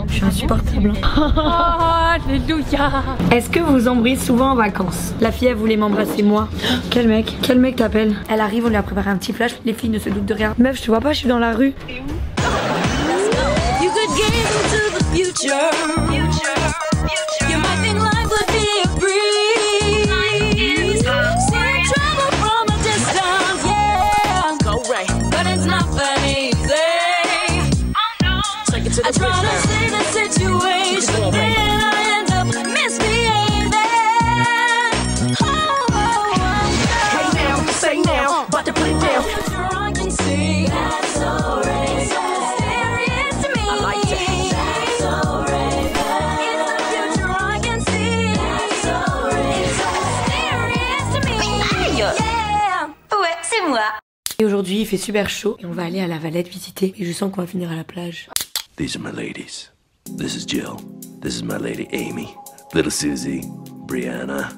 Je suis insupportable. Alléluia. Est-ce que vous embrassez souvent en vacances? La fille, elle voulait m'embrasser moi. Quel mec t'appelle? Elle arrive, on lui a préparé un petit flash. Les filles ne se doutent de rien. Meuf, je te vois pas, je suis dans la rue. You could get into the future. You might think life would be a breeze. See trouble from a distance, yeah. Go right, but it's not that easy. Take it to the I try to save the situation, then I end up misbehaving. Hey now, say now, about to put it down. I can see that's so racist. Et aujourd'hui il fait super chaud et on va aller à la Valette visiter et je sens qu'on va finir à la plage. These are my ladies. This is Jill. This is my lady Amy. Little Susie. Brianna.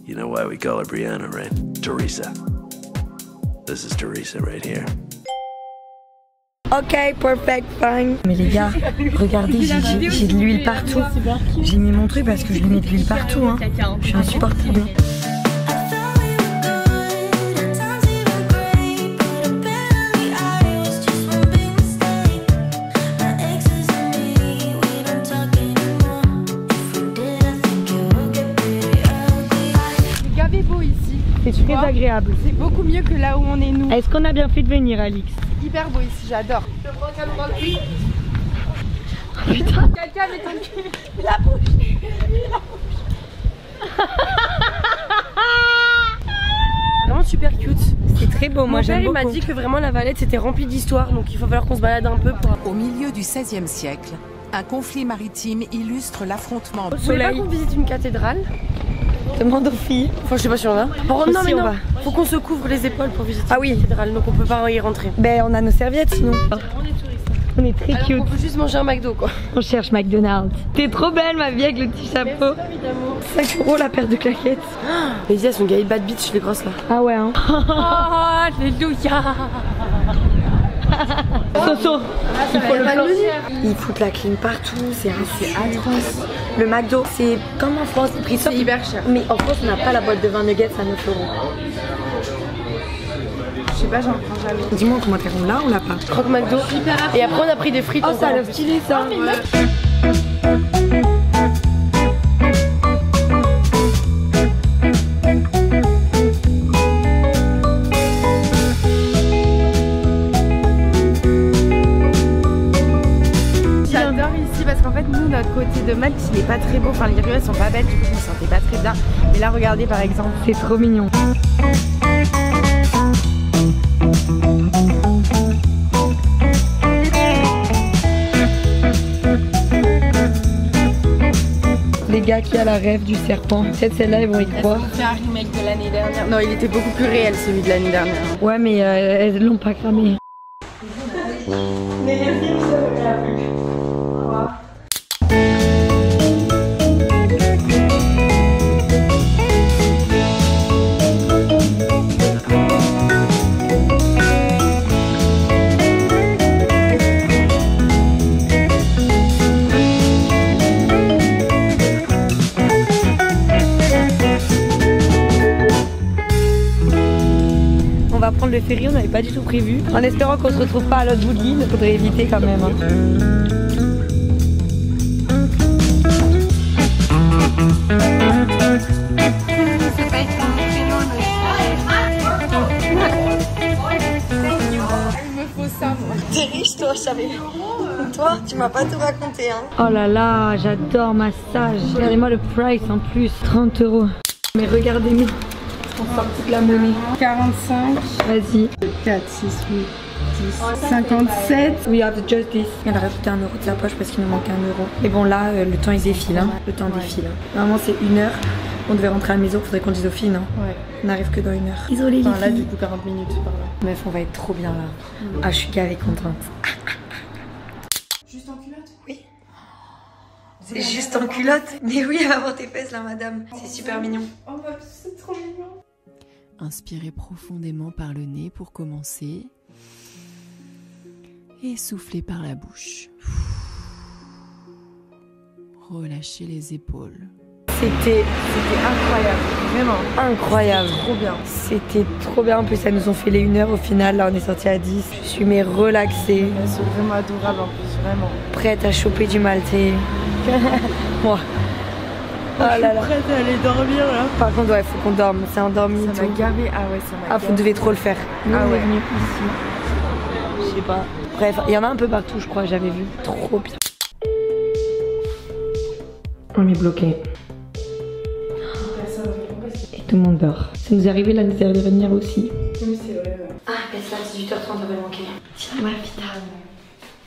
You know why we call her Brianna, right? Teresa. This is Teresa right here. Ok, perfect, fine. Mais les gars, regardez, j'ai de l'huile partout. J'ai mis mon truc parce que je lui mets de l'huile partout. Hein. Je suis insupportable. C'est très agréable. C'est beaucoup mieux que là où on est nous. Est-ce qu'on a bien fait de venir, Alix? Hyper beau ici, j'adore. Je prends un caméra de lui. Putain. Quelqu'un met ton cul. La bouche. Vraiment super cute. C'est très beau, moi j'aime beaucoup. Mon père m'a dit que vraiment la Valette c'était rempli d'histoire, donc il faut falloir qu'on se balade un peu pour... Au milieu du XVIe siècle, un conflit maritime illustre l'affrontement. Vous voulez pas qu'on visite une cathédrale? Demande aux filles. Enfin, je sais pas si on a. Oh, non, mais on non. va. Faut qu'on se couvre les épaules pour visiter la cathédrale, donc on peut pas y rentrer. Ben, on a nos serviettes sinon. On est très cute. On peut juste manger un McDo quoi. On cherche McDonald's. T'es trop belle ma vie avec le petit chapeau. 5 € la paire de claquettes. Les idées elles sont gaillées bad bitch les grosses là. Ah ouais hein. Alléluia. Soso. Il faut le blanchir. Ils foutent la clim partout, c'est atroce. Le McDo, c'est comme en France, les prix c'est hyper cher. Mais en France, on n'a pas la boîte de 20 nuggets à 9 €. Je sais pas, j'en prends jamais. Dis-moi comment on l'a, on l'a pas. Croque McDo. Et après on a pris des frites. Oh, ça a l'air stylé ça. Notre côté de Malte il est pas très beau, enfin les ruelles sont pas belles, du coup je me sentais pas très bien. Mais là regardez par exemple, c'est trop mignon. Les gars qui a la rêve du serpent, peut-être celle-là ils vont y croire. C'est un remake de l'année dernière. Non il était beaucoup plus réel celui de l'année dernière. Ouais mais elles l'ont pas cramé. On va prendre le ferry, on n'avait pas du tout prévu. En espérant qu'on se retrouve pas à l'autre bout de l'île, faudrait éviter quand même. Hein. Il me faut ça moi. T'es riche toi, je savais. Toi, tu m'as pas tout raconté hein. Oh là là, j'adore massage. Regardez-moi le price en plus, 30 €. Mais regardez-moi. On sort toute la monnaie. 45. Vas-y. 4, 6, 8, 10, 57. We have the justice. Elle a rajouté 1 € de sa poche parce qu'il nous manquait 1 €. Et bon là, le temps il défile. Hein. Le temps défile. Hein. Normalement c'est 1 heure. On devait rentrer à la maison, faudrait qu'on dise aux filles, non? Ouais. On n'arrive que dans 1 heure. Isolé enfin, là du coup 40 minutes par là. Meuf, on va être trop bien là. Ah, je suis gavée contente. Juste en culotte? Oui. C'est juste en culotte. Mais oui, elle va voir tes fesses là, madame. C'est super mignon. Oh bah c'est trop mignon. Inspirez profondément par le nez pour commencer. Et soufflez par la bouche. relâchez les épaules. C'était incroyable, vraiment. Incroyable. Trop bien. C'était trop bien. En plus, elles nous ont fait les 1 heure au final. Là, on est sorti à 10. Je suis mais relaxée. Elles sont vraiment adorables en plus, vraiment. Prête à choper du maltais. Moi. Oh là là. Prête à aller dormir là. Par contre, ouais, faut qu'on dorme. C'est endormi. Ça m'a gavé. Ah ouais, ça m'a Ah, vous devez trop le faire. Nous, Ah on est ouais. venus ici. Je sais pas. Bref, il y en a un peu partout, je crois. J'avais vu. Trop bien. On est bloqué. Et tout le monde dort. Ça nous est arrivé l'année dernière aussi. Oui, c'est vrai. Ouais. Ah, mais ça, 18h30, avait manqué. Tiens, ma vita.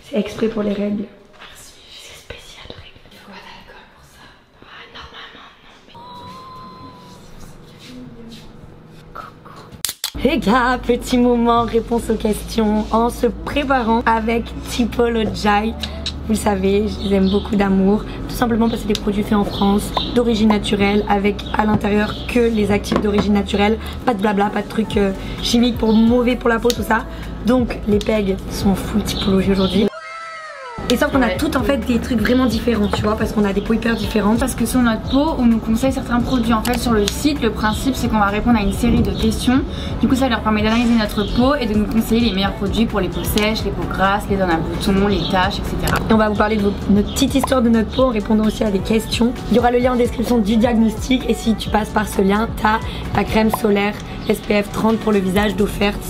C'est exprès pour les règles. Merci. C'est spécial, règles. Il faut avoir d'alcool pour ça. Ah, normalement, non. Mais... Coucou. Les gars, petit moment réponse aux questions en se préparant avec Typology. Vous le savez, je les aime beaucoup d'amour. Tout simplement parce que c'est des produits faits en France, d'origine naturelle, avec à l'intérieur que les actifs d'origine naturelle. Pas de blabla, pas de trucs chimiques pour mauvais pour la peau, tout ça. Donc les pegs sont full typologie aujourd'hui. Et sauf qu'on a toutes en fait des trucs vraiment différents, tu vois, parce qu'on a des peaux hyper différentes. Parce que sur notre peau, on nous conseille certains produits. En fait, sur le site, le principe c'est qu'on va répondre à une série de questions. Du coup, ça leur permet d'analyser notre peau et de nous conseiller les meilleurs produits pour les peaux sèches, les peaux grasses, les zones à boutons, les taches, etc. Et on va vous parler de notre petite histoire de notre peau en répondant aussi à des questions. Il y aura le lien en description du diagnostic et si tu passes par ce lien, t'as ta crème solaire SPF 30 pour le visage d'offerte.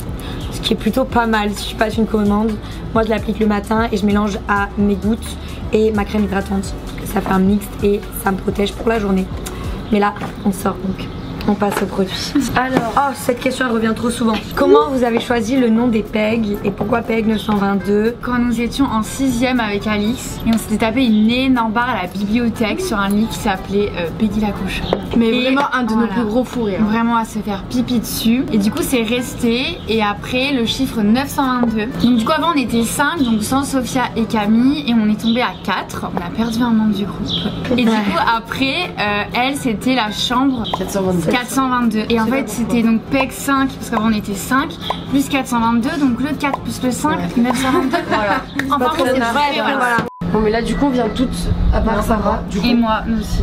Ce qui est plutôt pas mal si tu passes une commande. Moi je l'applique le matin et je mélange à mes gouttes et ma crème hydratante. Ça fait un mix et ça me protège pour la journée. Mais là on sort donc. On passe au produit. Alors, oh, cette question elle revient trop souvent. Comment vous avez choisi le nom des pegs et pourquoi PEG 922? Quand nous étions en 6ème avec Alix et on s'était tapé une énorme barre à la bibliothèque sur un lit qui s'appelait Peggy la cochonne. Mais vraiment un de nos plus gros fous rires. Vraiment à se faire pipi dessus. Et du coup c'est resté et après le chiffre 922. Donc du coup avant on était 5, donc sans Sophia et Camille et on est tombé à 4. On a perdu un membre du groupe. Et du coup après elle c'était la chambre 422. Et en fait c'était donc PEG 5 parce qu'avant on était 5 plus 422 donc le 4 plus le 5 922 voilà. Enfin bon c'est vrai voilà. Bon mais là du coup on vient toutes, à part Sarah du coup, et moi nous aussi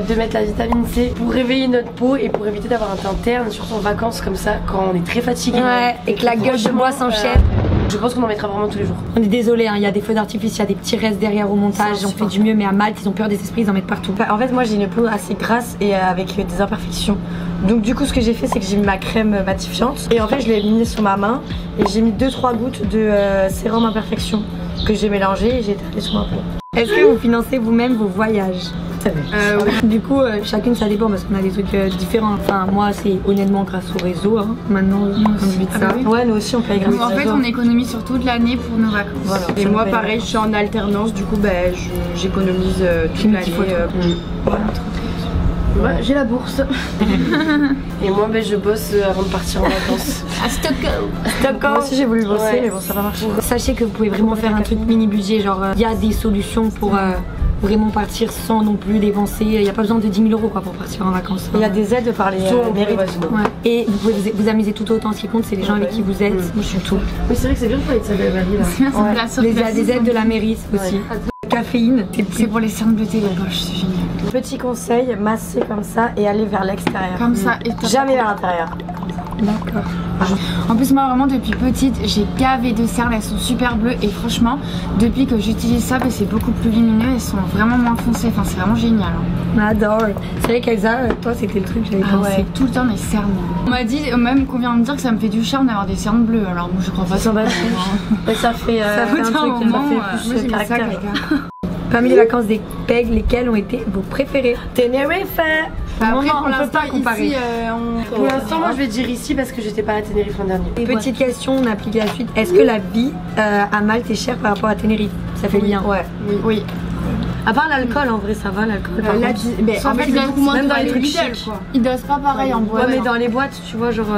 de mettre la vitamine C pour réveiller notre peau et pour éviter d'avoir un teint terne, surtout en vacances comme ça quand on est très fatigué. Ouais, et que la gueule de bois s'enchaîne. Je pense qu'on en mettra vraiment tous les jours. On est désolé, hein, il y a des feux d'artifice, il y a des petits restes derrière au montage, on fait du mieux mais à Malte ils ont peur des esprits, ils en mettent partout. En fait moi j'ai une peau assez grasse et avec des imperfections. Donc du coup ce que j'ai fait c'est que j'ai mis ma crème matifiante et en fait je l'ai mis sur ma main et j'ai mis 2-3 gouttes de sérum imperfection que j'ai mélangé et j'ai étalé sur ma peau. Est-ce que vous financez vous-même vos voyages? Oui. Du coup, chacune ça dépend parce qu'on a des trucs différents. Enfin, moi, c'est honnêtement grâce au réseau. Hein. Maintenant, on vit de ça. oui. Ouais, nous aussi on paye grâce donc, en fait on économise sur toute l'année pour nos vacances. Voilà. Et moi pareil, je suis en alternance, du coup j'économise toute l'année. Ouais, j'ai la bourse. Et moi je bosse avant de partir en vacances. À Stockholm. Moi aussi j'ai voulu bosser Ouais. mais bon ça va marcher. Sachez que vous pouvez vraiment faire un truc mini budget. Genre, il y a des solutions pour vraiment partir sans non plus dépenser. Il n'y a pas besoin de 10 000 € quoi, pour partir en vacances. Il y a des aides par les mairies. Ouais. Et vous pouvez vous amuser tout autant. Ce qui compte, c'est les gens avec qui vous êtes. Moi, je suis tout. Oui c'est vrai que c'est bien de parler de ça de la mairie là. C'est bien, c'est de la Des aides de la mairie aussi. Caféine. C'est pour les cernes bleutées les poches, c'est génial. Petit conseil, masser comme ça et aller vers l'extérieur. Comme ça et Jamais vers l'intérieur. D'accord. En plus moi vraiment depuis petite j'ai gavé de cernes, elles sont super bleues et franchement depuis que j'utilise ça c'est beaucoup plus lumineux, elles sont vraiment moins foncées, enfin c'est vraiment génial. On adore. C'est vrai qu'Elsa, toi c'était le truc que j'avais pensé. Ouais, tout le temps mes cernes. On m'a dit même qu'on vient de me dire que ça me fait du charme d'avoir des cernes bleues, alors moi je crois pas ça. Ça fait ça fait un truc, ça fait plus caractère. Parmi les vacances des PEG, lesquelles ont été vos préférées? Tenerife. Après on peut pas comparer. ici, Pour l'instant moi je vais dire ici parce que j'étais pas à Tenerife l'an dernier. Petite question, on applique la suite. Est-ce que la vie à Malte est chère par rapport à Tenerife? Ça fait le lien. Ouais. oui. À part l'alcool en vrai ça va l'alcool. Là, en fait, même dans les trucs chics. ils dosent pas pareil en boîte. Ouais mais dans les boîtes tu vois genre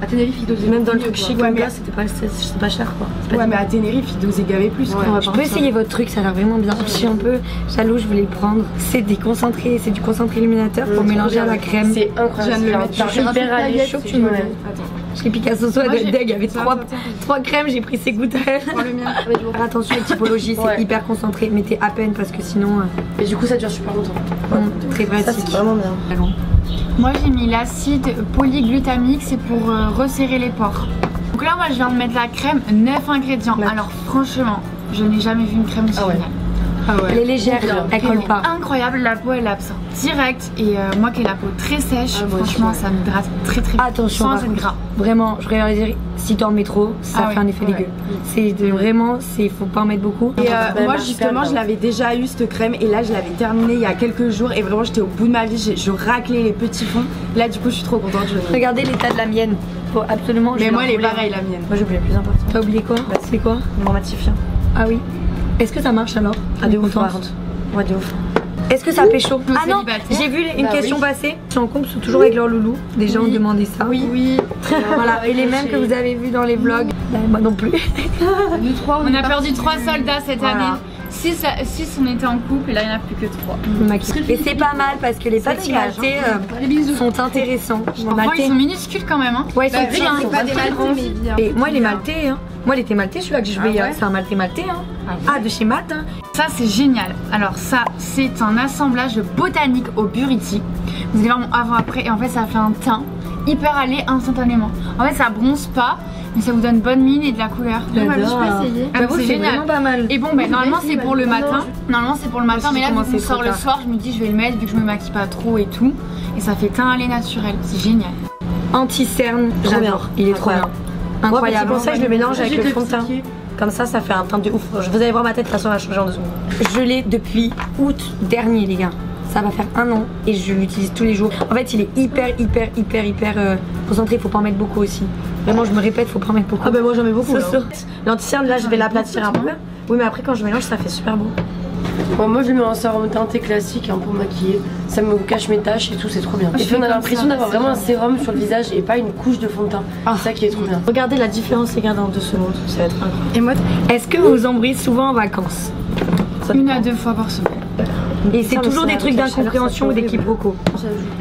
à Tenerife ils dosaient même dans le truc chic comme là c'était pas cher quoi. Ouais mais à Tenerife ils dosaient gaver plus. Je peux essayer votre truc, ça a l'air vraiment bien. Je suis un peu jaloux, je voulais le prendre. C'est du concentré illuminateur pour mélanger à la crème. C'est incroyable. Je viens de le mettre. Hyper alléchant, tu me mets. Attends. Chez Picasso, soit Moi, de deg, il y avait ça trois va sortir. crèmes, j'ai pris ces gouttes à elle. Prends le mien. Faire attention avec typologie, c'est Ouais. hyper concentré. Mettez à peine parce que sinon, Et du coup, ça dure super longtemps. très Ça, pratique. c'est vraiment bien. Moi j'ai mis l'acide polyglutamique, c'est pour resserrer les pores. Donc là moi je viens de mettre la crème, 9 ingrédients. Ouais. Alors franchement, je n'ai jamais vu une crème aussi Ah ouais. géniale. Elle est légère, elle colle pas. Incroyable, la peau elle absorbe direct et moi qui ai la peau très sèche, Ah, moi aussi, franchement ouais. ça m'hydrate très très bien. Attention, sans par être contre. gras. Vraiment, je regarde dire, si t'en mets trop, ça Ah fait ouais, un effet ouais. dégueu. C'est vraiment, faut pas en mettre beaucoup. Et elle moi marche justement super je l'avais déjà eu cette crème et là je l'avais terminée il y a quelques jours et vraiment j'étais au bout de ma vie, je raclais les petits fonds. Là du coup je suis trop contente. Regardez l'état de la mienne. Faut absolument. Mais je moi l'en elle est voulais. pareille la mienne. Moi j'ai oublié le plus important. T'as oublié quoi C'est quoi Mon matifiant. Ah oui. Est-ce que ça marche alors Ah, de T'es ouf, contente par contre. Ouais, de ouf. Est-ce que ça pécho Nos Ah non, célibataires. j'ai vu une Bah question oui. passer. Je suis en couple, sont toujours avec leur loulou. Des gens ont demandé ça. Oui. Voilà, et les mêmes que vous avez vus dans les vlogs. Bah, moi non plus. Nous trois On a perdu 3 soldats cette Voilà. année. 6 on était en couple et là il n'y en a plus que 3. Et c'est pas mal parce que les petits dégage, maltais sont intéressants. Parfois ils sont minuscules quand même. Hein. Ouais, ils sont petits, hein. pas des maltais mais bien. Et moi, il est maltais. Hein. Moi, il était maltais, celui-là que je jouais. Ah ouais C'est un maltais. Hein. Ah, de chez Mat. Hein. Ça c'est génial. Alors ça c'est un assemblage botanique au buriti. Vous allez voir mon avant-après et en fait ça fait un teint hyper allé instantanément. En fait ça bronze pas mais ça vous donne bonne mine et de la couleur. J'adore. Ah, J'avoue, c'est c'est génial. vraiment pas mal. Et bon ben normalement c'est pour le matin. Normalement c'est pour le matin mais là vu commencé qu'on trop sort le tard. soir je me dis je vais le mettre vu que je me maquille pas trop et tout. Et ça fait teint allé naturel. C'est génial. Anti-cerne, Trop bien. j'adore. Il est trop bien. Incroyable. Moi, petit Incroyable. conseil, je le mélange avec le fond de teint. Comme ça fait un teint de ouf. Vous allez voir ma tête, de toute façon, elle a changé en 2 secondes. Je l'ai depuis août dernier, les gars. Ça va faire 1 an et je l'utilise tous les jours. En fait, il est hyper concentré. Faut pas en mettre beaucoup aussi. Vraiment, je me répète, faut pas en mettre beaucoup. Ah bah moi j'en mets beaucoup. Ce là. soir. L'anti-cerne là je vais l'aplatir un peu. Oui mais après quand je mélange ça fait super beau. Moi je le mets en sérum teinté classique pour maquiller, ça me cache mes taches et tout, c'est trop bien. Et puis on a l'impression d'avoir vraiment un sérum sur le visage et pas une couche de fond de teint. C'est ça qui est trop bien. Regardez la différence les gars dans 2 secondes, ça va être incroyable. Et moi Est-ce que vous vous embrouillez souvent en vacances? Une à 2 fois par semaine. Et c'est Ça, mais toujours ça, des trucs avec la chaleur, d'incompréhension ça ou fait des quiproquos.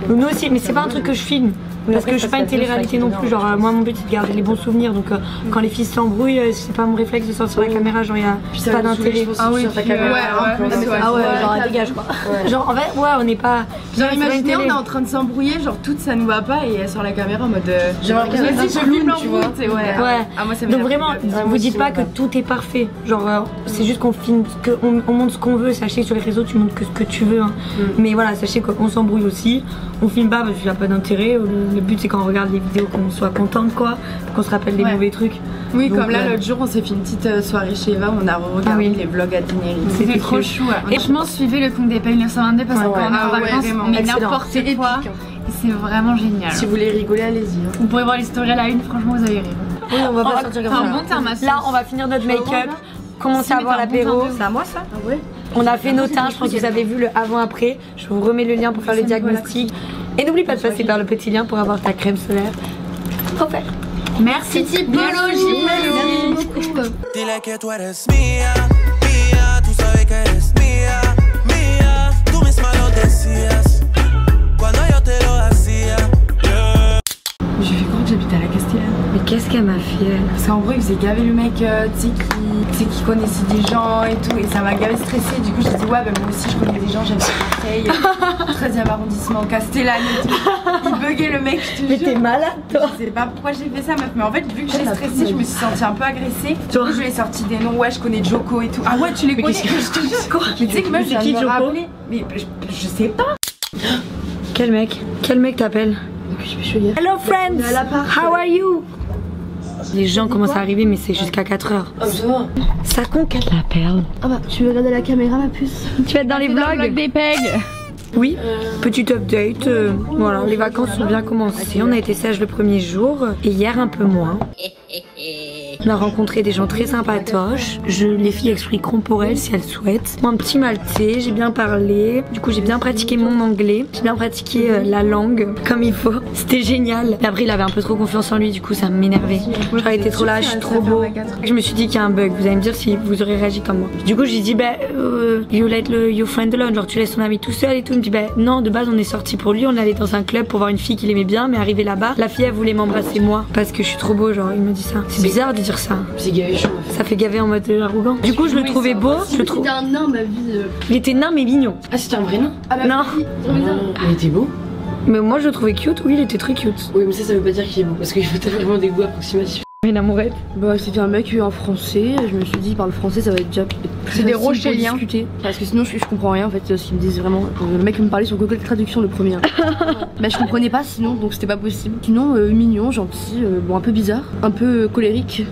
Nous aussi, mais c'est pas un truc que je filme. Parce après, que je ça suis pas une se fait plus, télé-réalité ça non qui est plus. bien. Genre, moi, mon but c'est de garder les bons souvenirs. Donc, quand les filles s'embrouillent, c'est pas mon réflexe de sortir la caméra. Genre, il y a Ça pas va nous saouler, d'intérêt. je pense, Ah oui, sur ta puis, caméra. ouais, Ah ouais genre elle dégage quoi. Genre, en fait, ouais, on n'est pas. genre c'est pas une imaginez on télé. est en train de s'embrouiller, genre toute ça nous va pas et elle sort la caméra en mode J'ai l'impression vas-y d'être je un filme clown, tu vois. l'embrouille, ouais. Ouais. Ah moi ça Donc m'énerve. vraiment, moi vous aussi, dites pas que ouais. tout est parfait. Genre, c'est juste qu'on filme, on montre ce qu'on veut. Sachez que sur les réseaux, tu montres que ce que tu veux. Hein. Mais voilà, sachez qu'on s'embrouille aussi. On filme pas parce qu'il n'y a pas d'intérêt. Le but c'est quand on regarde les vidéos qu'on soit contente quoi, qu'on se rappelle des Ouais. mauvais trucs. Oui Donc, comme là l'autre jour on s'est fait une petite soirée chez Eva, on a regardé Ah oui. les vlogs à Tenerife. C'était trop cute. chou. Et franchement, suivez le compte des Pays 1922 parce que Ouais, quand on est en Ah ouais, vacances, vraiment. on met Excellent. n'importe C'est épique, quoi. hein. Et c'est vraiment génial. Si vous voulez rigoler, allez-y. hein. Vous pourrez voir les stories à la une, franchement, vous allez rire. Oui on va Oh, pas sortir C'est comme un ça. bon terme à Là, on va finir notre make-up, commencer à Si, boire mais t'as un bon l'apéro. teint de- C'est à moi ça? Ah ouais. On a fait nos teints, je pense que vous avez vu le avant-après. Je vous remets le lien pour faire le diagnostic. Et n'oublie pas de passer par le petit lien pour avoir ta crème solaire offerte. Merci Typologie. Dile que tú eres mía, mía, tú sabes que eres mía, mía, tú misma lo decías cuando yo te lo hacía. J'ai fait croire que j'habitais à la Castellane. Mais qu'est-ce qu'elle m'a fait elle? Parce qu'en vrai, il faisait gaver le mec, tu sais, qui connaissait des gens et tout, et ça m'a gavé stressée. Du coup, j'ai dit, ouais, bah, moi aussi, je connais des gens, j'habite à Marseille, 13e arrondissement, Castellane et tout. Il buguait le mec, je te Mais jure. t'es malade toi! Je sais pas pourquoi j'ai fait ça, meuf, mais en fait, vu que j'ai stressé, je me suis sentie un peu agressée. Du coup, je lui ai sorti des noms, ouais, je connais Joko et tout. Ah ouais, tu les connais? Je te jure. Mais tu sais que meuf, je viens de me rappeler. Mais je sais pas. Quel mec? Quel mec t'appelle? Hello friends! How are you? Les gens commencent à arriver mais c'est jusqu'à 4h. Ah, ça va. Ça compte qu'elle l'appelle. Ah bah, tu veux regarder la caméra, ma puce? Tu vas être dans les vlogs? des pegs. Oui, petite update. Voilà, les vacances sont bien commencées. On a été sage le premier jour et hier un peu moins. On a rencontré des gens très sympatoches. Les filles expliqueront pour elles si elles souhaitent. Moi, un petit maltais, j'ai bien parlé. Du coup, j'ai bien pratiqué mon anglais. J'ai bien pratiqué la langue comme il faut. C'était génial. Et après, il avait un peu trop confiance en lui, du coup, ça m'énervait. Genre, il était trop là, je suis trop beau. Je me suis dit qu'il y a un bug. Vous allez me dire si vous aurez réagi comme moi. Du coup, j'ai dit, you let your friend alone. Genre, tu laisses ton ami tout seul et tout. Il me dit, non, de base, on est sorti pour lui. On allait dans un club pour voir une fille qu'il aimait bien, mais arrivé là-bas, la fille, elle voulait m'embrasser moi parce que je suis trop beau. Genre, il me dit ça. C'est bizarre de dire ça. C'est gavé chaud. Ça fait gaver en mode arrogant. Du coup, je le trouvais beau. Je le trouve. C'était un nain, ma vie. Il était nain, mais mignon. Ah, c'était un vrai nain? Non. Il était beau? Mais moi, je le trouvais cute. Oui, il était très cute. Oui, mais ça veut pas dire qu'il est beau parce qu'il faut vraiment des goûts approximatifs. Une amourette. Bah, c'était un mec en français. Je me suis dit, il parle français, ça va être déjà. C'est des Rochéliens. Parce que sinon, je comprends rien en fait. Ce qu'ils me disent vraiment. Le mec me parlait sur Google Traduction le premier. Bah, je comprenais pas sinon, donc c'était pas possible. Sinon, mignon, gentil, bon, un peu bizarre, un peu colérique.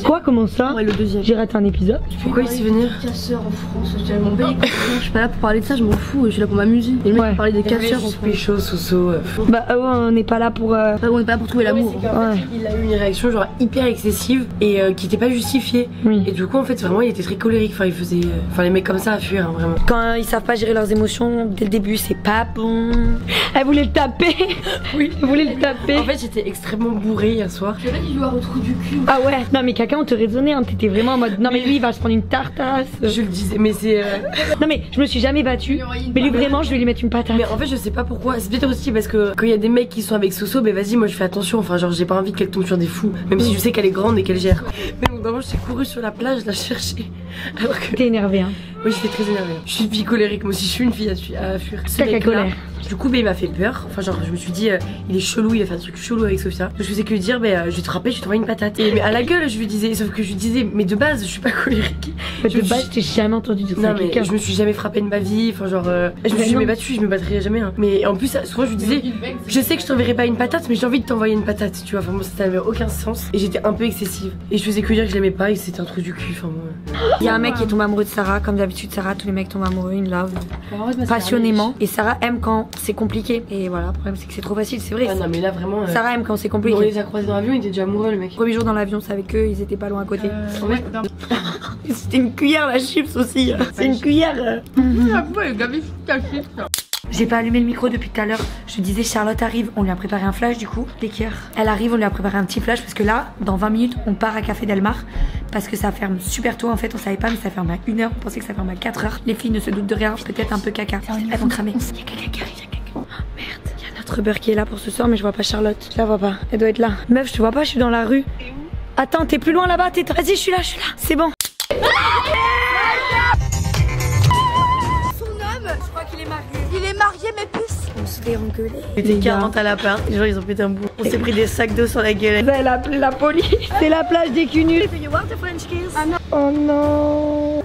Quoi? Comment ça? Ouais, le deuxième. J'ai raté un épisode. Pourquoi il s'est venir? Casseurs en France, je m'en bats les couilles. Je suis pas là pour parler de ça, je m'en fous, je suis là pour m'amuser. Et le mec parlait des casseurs en France. Pécho, Soso. Bah ouais, on n'est pas là pour. On n'est pas là pour trouver l'amour. Ouais. Il a eu une réaction genre hyper excessive et qui était pas justifiée. Oui. Et du coup en fait vraiment il était très colérique. Enfin il faisait, les mecs comme ça à fuir hein, vraiment. Quand ils savent pas gérer leurs émotions dès le début, c'est pas bon. Elle voulait le taper. Oui. Elle voulait le taper. En fait j'étais extrêmement bourrée hier soir. Je vais il joue à retrouver du cul. Ah ouais. Non mais caca on te raisonnait. Hein. T'étais vraiment en mode non mais lui il va se prendre une tartasse. Je le disais mais c'est. Non mais je me suis jamais battue. Mais lui vraiment je vais lui mettre une patate. Mais en fait je sais pas pourquoi. C'est peut-être aussi parce que quand il y a des mecs qui sont avec Soso, ben vas-y moi je fais attention. Enfin genre j'ai pas envie qu'elle tombe sur des fous. Même si je sais qu'elle est grande et qu'elle gère. Mais bon d'abord j'ai couru sur la plage la chercher. Alors que. T'es énervée hein. Oui j'étais très énervée. Je suis une fille colérique moi aussi je suis une fille à fuir. Caca colère. Du coup ben il m'a fait peur. Enfin genre je me suis dit il est chelou, il va faire des trucs chelous avec Sophia. Je faisais que lui dire je vais te frapper, je vais t'envoyer une patate. Et mais à la gueule je lui disais, sauf que je lui disais mais de base je suis pas colérique. Mais de base je t'ai jamais entendu dire ça. Non mais je me suis jamais frappée de ma vie. Enfin genre je me suis jamais battue, je me battrai jamais hein. Mais en plus souvent je lui disais je sais que je t'enverrai pas une patate mais j'ai envie de t'envoyer une patate tu vois. Enfin moi ça n'avait aucun sens et j'étais un peu excessive. Et je faisais que dire que je l'aimais pas et que c'était un truc du cul. Enfin moi. Il y a un mec qui est tombé amoureux de Sarah, comme d'habitude Sarah, tous les mecs tombent amoureux, in love, passionnément. Et Sarah aime quand c'est compliqué. Et voilà, le problème c'est que c'est trop facile, c'est vrai. Ah non mais là vraiment. Sarah aime quand c'est compliqué. On les a croisés dans l'avion, il était déjà amoureux le mec. Premier jour dans l'avion, c'est avec eux, ils étaient pas loin à côté. Ouais, C'était une cuillère la chips aussi. C'est une cuillère. J'ai pas allumé le micro depuis tout à l'heure. Je disais Charlotte arrive, on lui a préparé un flash du coup, l'équerre. Elle arrive, on lui a préparé un petit flash parce que là, dans 20 minutes, on part à Café Del Mar parce que ça ferme super tôt en fait, on savait pas mais ça ferme à 1h, on pensait que ça ferme à 4h. Les filles ne se doutent de rien, peut-être un peu caca. Elles vont cramer. Il y a quelqu'un qui arrive, il y a quelqu'un. Oh merde, il y a notre beurre qui est là pour ce soir mais je vois pas Charlotte. Je la vois pas, elle doit être là. Meuf, je te vois pas, je suis dans la rue. Attends, t'es plus loin là-bas, vas-y, je suis là, c'est bon. Je crois qu'il est marié. Il est marié, mais plus. On se fait engueuler. Il était 40 à l'appart, les gens ils ont pété un bout. On s'est pris des sacs d'eau sur la gueule. Elle a appelé la police. C'est la plage des cul nuls. Oh non.